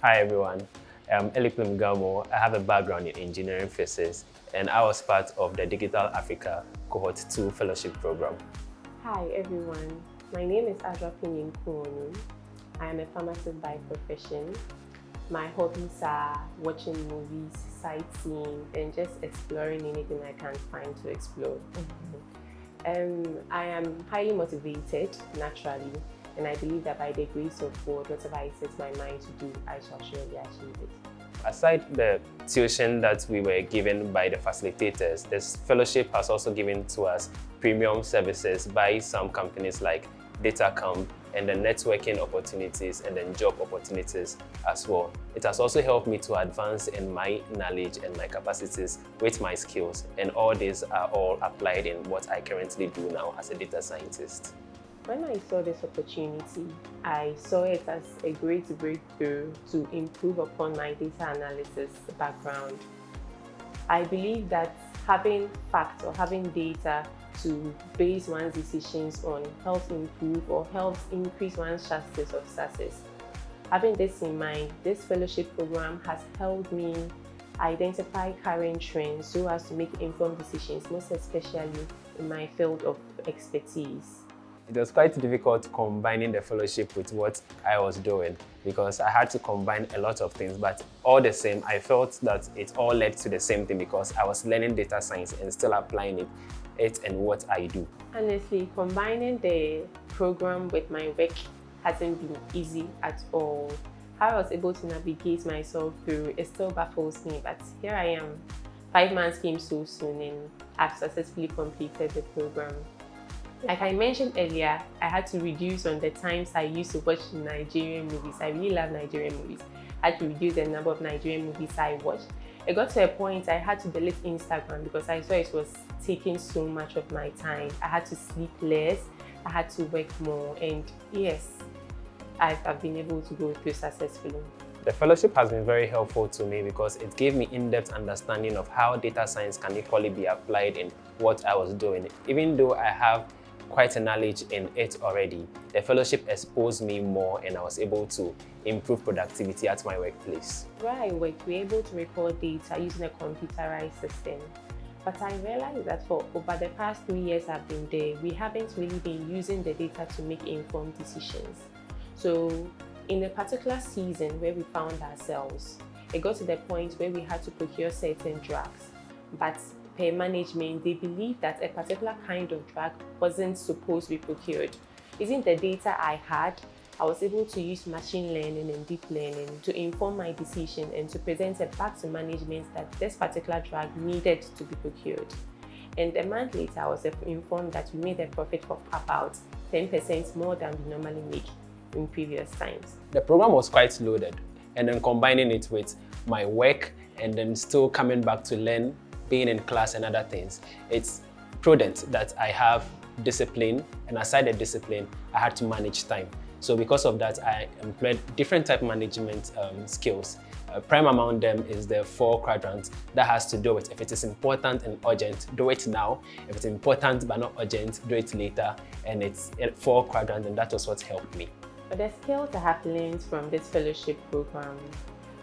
Hi everyone, I'm Eliplim Gamo. I have a background in engineering physics and I was part of the Digital Africa Cohort 2 Fellowship Program. Hi everyone, my name is Adra Pinyin. I am a pharmacist by profession. My hobbies are watching movies, sightseeing, and just exploring anything I can find to explore. I am highly motivated naturally, and I believe that by the grace of God, whatever I set my mind to do, I shall surely achieve it. Aside the tuition that we were given by the facilitators, this fellowship has also given to us premium services by some companies like Datacom, and the networking opportunities and then job opportunities as well. It has also helped me to advance in my knowledge and my capacities with my skills, and all these are all applied in what I currently do now as a data scientist. When I saw this opportunity, I saw it as a great breakthrough to improve upon my data analysis background. I believe that having facts or having data to base one's decisions on helps improve or helps increase one's chances of success. Having this in mind, this fellowship program has helped me identify current trends so as to make informed decisions, most especially in my field of expertise. It was quite difficult combining the fellowship with what I was doing because I had to combine a lot of things, but all the same, I felt that it all led to the same thing because I was learning data science and still applying it and what I do. Honestly, combining the program with my work hasn't been easy at all. How I was able to navigate myself through, it still baffles me, but here I am. 5 months came so soon and I've successfully completed the program. Like I mentioned earlier, I had to reduce on the times I used to watch Nigerian movies. I really love Nigerian movies. I had to reduce the number of Nigerian movies I watched. It got to a point I had to delete Instagram because I saw it was taking so much of my time. I had to sleep less, I had to work more, and yes, I've been able to go through successfully. The fellowship has been very helpful to me because it gave me in-depth understanding of how data science can equally be applied in what I was doing. Even though I have quite a knowledge in it already, the fellowship exposed me more and I was able to improve productivity at my workplace. Where I work, we're able to record data using a computerized system. But I realized that for over the past 3 years I've been there, we haven't really been using the data to make informed decisions. So in a particular season where we found ourselves, it got to the point where we had to procure certain drugs. But per management, they believed that a particular kind of drug wasn't supposed to be procured. Using the data I had, I was able to use machine learning and deep learning to inform my decision and to present it back to management that this particular drug needed to be procured. And a month later, I was informed that we made a profit of about 10% more than we normally make in previous times. The program was quite loaded, and then combining it with my work and then still coming back to learn, being in class and other things, it's prudent that I have discipline, and aside the discipline, I had to manage time. So because of that, I employed different type of management skills. Prime among them is the 4 quadrants that has to do with if it is important and urgent, do it now. If it's important but not urgent, do it later. And it's 4 quadrants, and that was what helped me. But the skills I have learned from this fellowship program,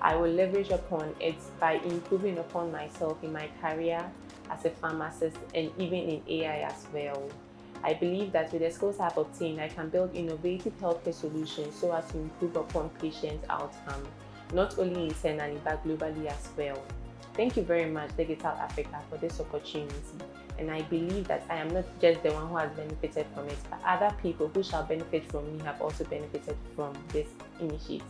I will leverage upon it by improving upon myself in my career as a pharmacist and even in AI as well. I believe that with the skills I've obtained, I can build innovative healthcare solutions so as to improve upon patient outcome, not only internally but globally as well. Thank you very much, Digital Africa, for this opportunity. And I believe that I am not just the one who has benefited from it, but other people who shall benefit from me have also benefited from this initiative.